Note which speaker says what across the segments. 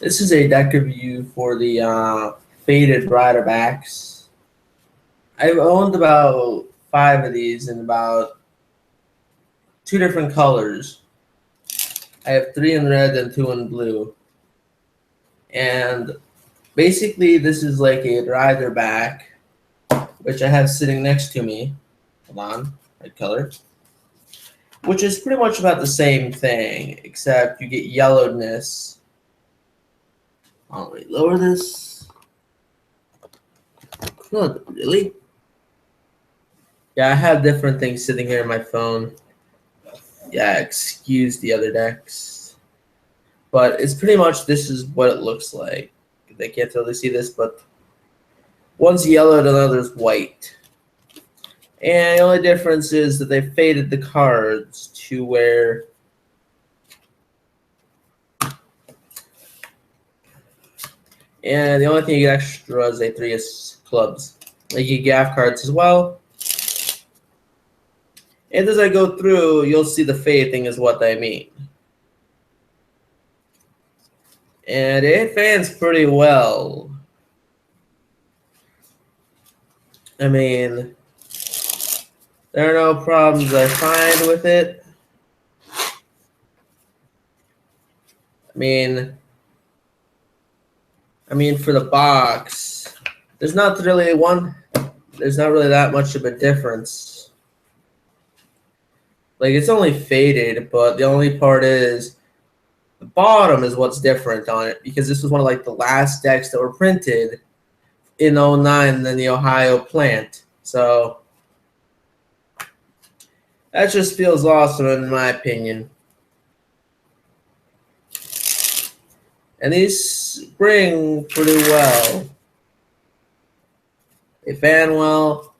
Speaker 1: This is a deck review for the Faded Rider Backs. I've owned about 5 of these in about 2 different colors. I have 3 in red and 2 in blue. And basically, this is like a Rider back, which I have sitting next to me. Hold on, red color. Which is pretty much about the same thing, except you get yellowedness. I'll lower this. No, really? Yeah, I have different things sitting here on my phone. Yeah, excuse the other decks. But it's pretty much this is what it looks like. They can't totally see this, but one's yellow and another's white. And the only difference is that they faded the cards to where and the only thing you get extra is a 3 of clubs. Like you get gaff cards as well. And as I go through, you'll see the fade thing is what I mean. And it fans pretty well. I mean, there are no problems I find with it. I mean, for the box, there's not really that much of a difference. Like, it's only faded, but the only part is the bottom is what's different on it, because this was one of like the last decks that were printed in 09 and then the Ohio plant. So that just feels awesome in my opinion. And these spring pretty well. They fan well.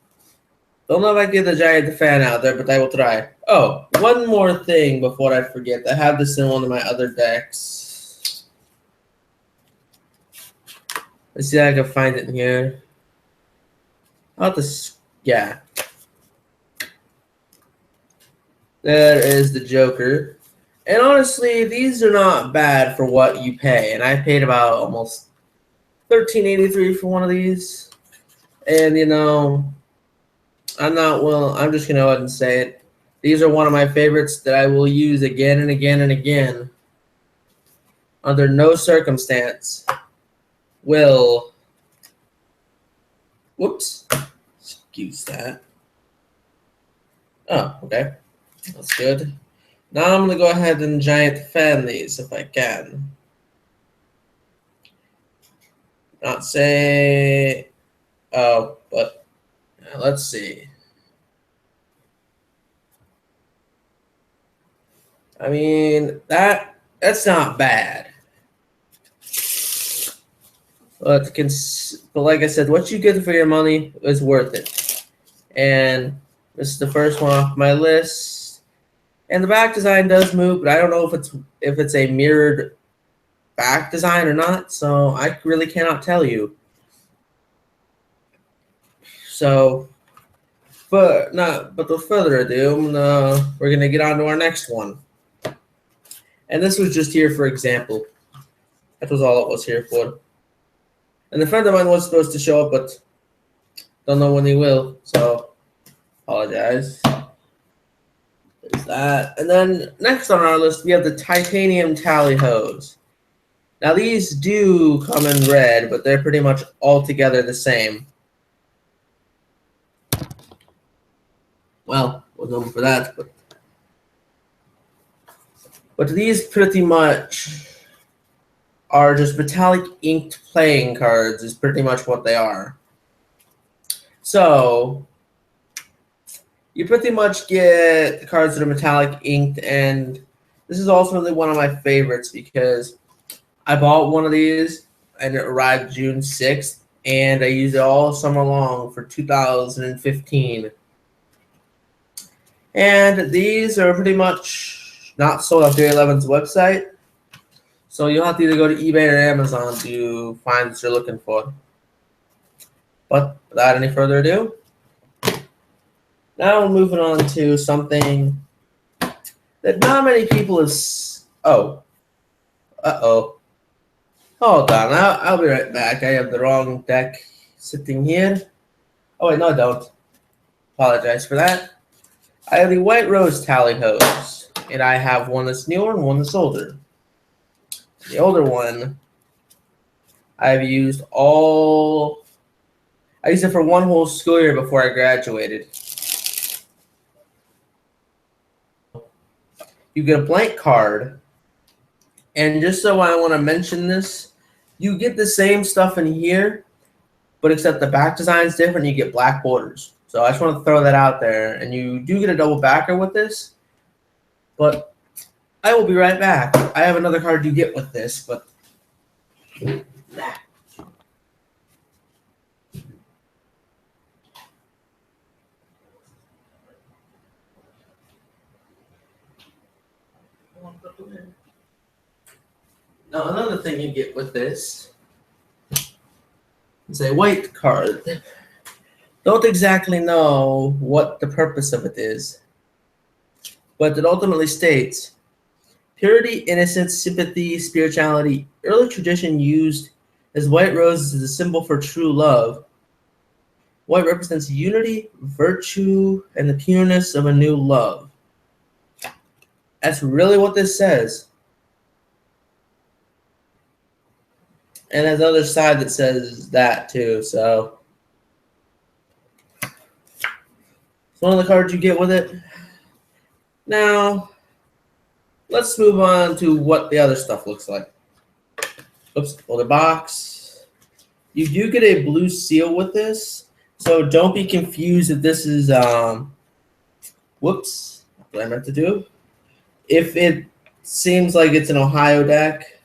Speaker 1: Don't know if I can get the giant fan out there, but I will try. Oh, one more thing before I forget. I have this in one of my other decks. Let's see if I can find it in here. Not this. Yeah. There is the Joker. And honestly, these are not bad for what you pay. And I paid about almost $13.83 for one of these. And you know, I'm just gonna go ahead and say it. These are one of my favorites that I will use again and again and again. Under no circumstance will. Whoops. Excuse that. Oh, okay. That's good. Now I'm going to go ahead and giant fan these if I can. Not say. Oh, but let's see. I mean, that's not bad. But like I said, what you get for your money is worth it. And this is the first one off my list. And the back design does move, but I don't know if it's a mirrored back design or not. So I really cannot tell you. So, but with further ado, we're gonna get on to our next one. And this was just here for example. That was all it was here for. And a friend of mine was supposed to show up, but don't know when he will. So, apologize. There's that. And then next on our list, we have the titanium tally hose. Now, these do come in red, but they're pretty much altogether the same. Well, we'll go for that. But these pretty much are just metallic inked playing cards is pretty much what they are. So you pretty much get the cards that are metallic inked, and this is also really one of my favorites because I bought one of these and it arrived June 6th, and I used it all summer long for 2015. And these are pretty much not sold on Theory 11's website. So you'll have to either go to eBay or Amazon to find what you're looking for. But without any further ado, now we're moving on to something that not many people have. Oh, Hold on, I'll be right back. I have the wrong deck sitting here. Oh wait, no I don't. Apologize for that. I have the White Rose Tally Hose, and I have one that's newer and one that's older. The older one, I've used all. I used it for one whole school year before I graduated. You get a blank card, and just so I want to mention this, you get the same stuff in here, but except the back design is different. You get black borders. So I just want to throw that out there, and you do get a double backer with this, but I will be right back. I have another card you get with this, but now another thing you get with this is a white card. Don't exactly know what the purpose of it is, but it ultimately states purity, innocence, sympathy, spirituality. Early tradition used as white rose as a symbol for true love. White represents unity, virtue, and the pureness of a new love. That's really what this says. And there's another side that says that too, so it's one of the cards you get with it. Now, let's move on to what the other stuff looks like. Oops, older box. You do get a blue seal with this, so don't be confused if this is, whoops, what I meant to do. If it seems like it's an Ohio deck,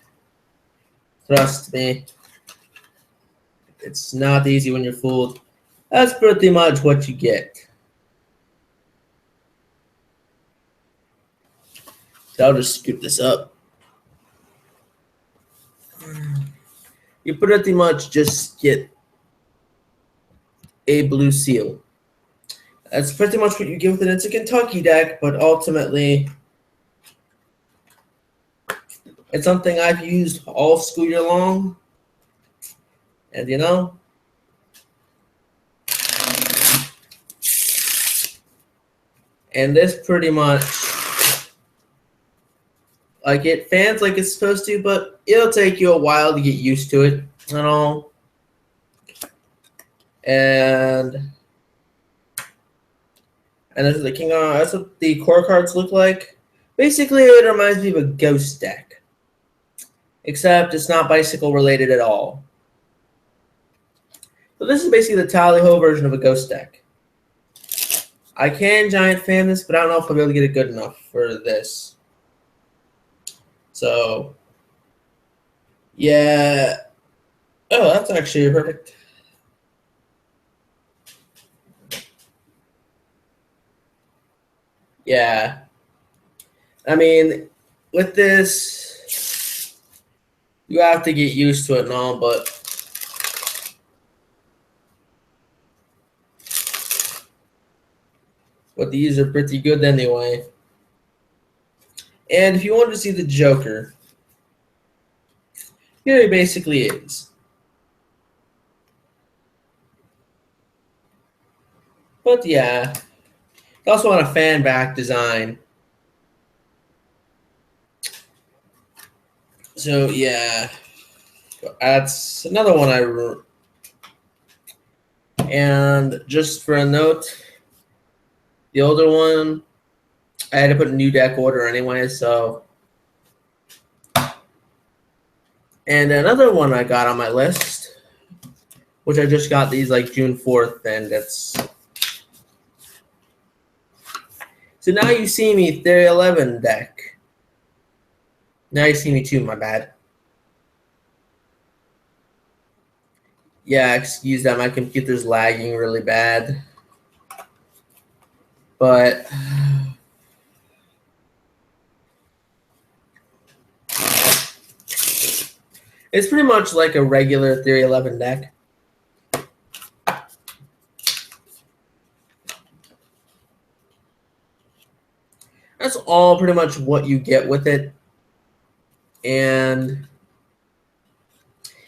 Speaker 1: trust me, it's not easy when you're fooled. That's pretty much what you get. So I'll just scoop this up. You pretty much just get a blue seal. That's pretty much what you get with it. It's a Kentucky deck, but ultimately it's something I've used all school year long. And you know, and this pretty much, like, it fans like it's supposed to, but it'll take you a while to get used to it and all. And this is the King on. That's what the core cards look like. Basically, it reminds me of a Ghost deck, except it's not bicycle related at all. So this is basically the Tally Ho version of a Ghost deck. I can giant fan this, but I don't know if I'll be able to get it good enough for this. So, yeah. Oh, that's actually perfect. Yeah. I mean, with this, you have to get used to it and all, but these are pretty good anyway. And if you want to see the Joker, here he basically is. But yeah, it's also on a fan back design. So yeah, that's another one I wrote. And just for a note, the older one, I had to put a new deck order anyway, so. And another one I got on my list, which I just got these like June 4th, and it's. So now you see me, Theory 11 deck. Now you see me too, my bad. Yeah, excuse that, my computer's lagging really bad. But it's pretty much like a regular Theory 11 deck. That's all pretty much what you get with it. And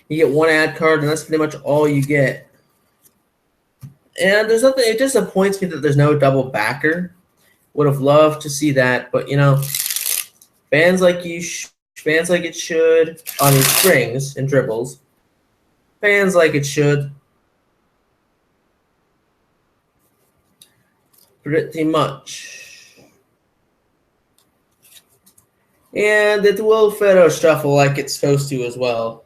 Speaker 1: You get one ad card, and that's pretty much all you get. And there's nothing. It disappoints me that there's no double backer. Would have loved to see that, but fans like fans like it should. On these springs and dribbles, fans like it should. Pretty much. And it will Pharaoh shuffle like it's supposed to as well.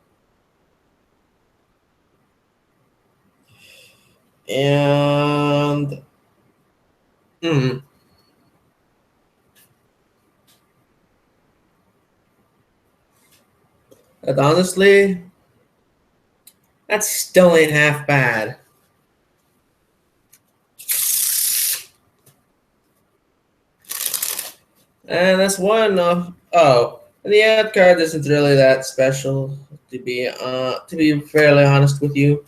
Speaker 1: And but honestly, that still ain't half bad. And that's one. Oh, and the ad card isn't really that special, to be fairly honest with you.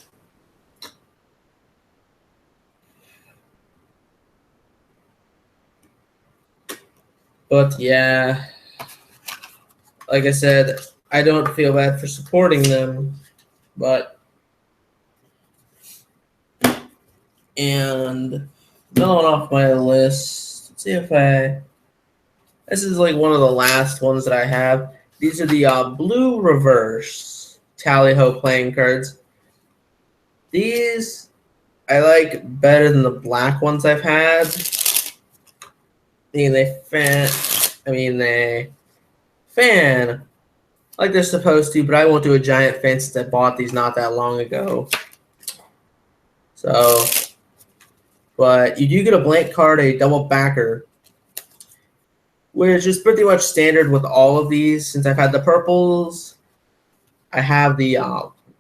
Speaker 1: But yeah, like I said, I don't feel bad for supporting them, but and another one off my list. Let's see if this is like one of the last ones that I have. These are the blue reverse Tally-Ho playing cards. These I like better than the black ones I've had. They fan like they're supposed to, but I won't do a giant fan since I bought these not that long ago. So, but you do get a blank card, a double backer, which is pretty much standard with all of these. Since I've had the purples, I have the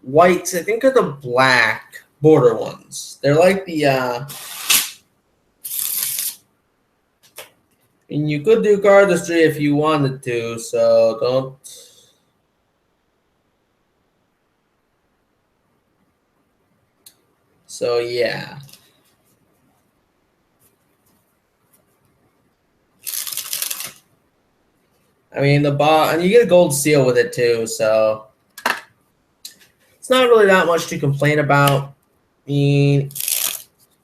Speaker 1: whites. I think are the black border ones. They're like the and you could do cardistry if you wanted to, so don't. So yeah. I mean and you get a gold seal with it too, so it's not really that much to complain about. I mean,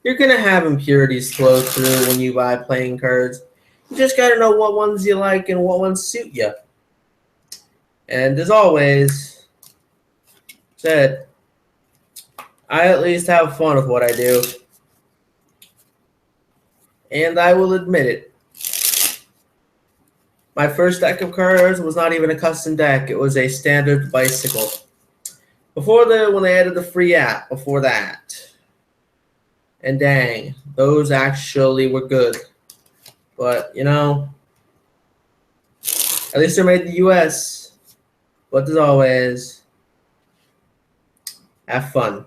Speaker 1: you're gonna have impurities flow through when you buy playing cards. You just gotta know what ones you like and what ones suit you. And as always, said, I at least have fun with what I do. And I will admit it. My first deck of cards was not even a custom deck. It was a standard bicycle. When they added the free app, before that. And dang, those actually were good. But, at least they're made in the US. But as always, have fun.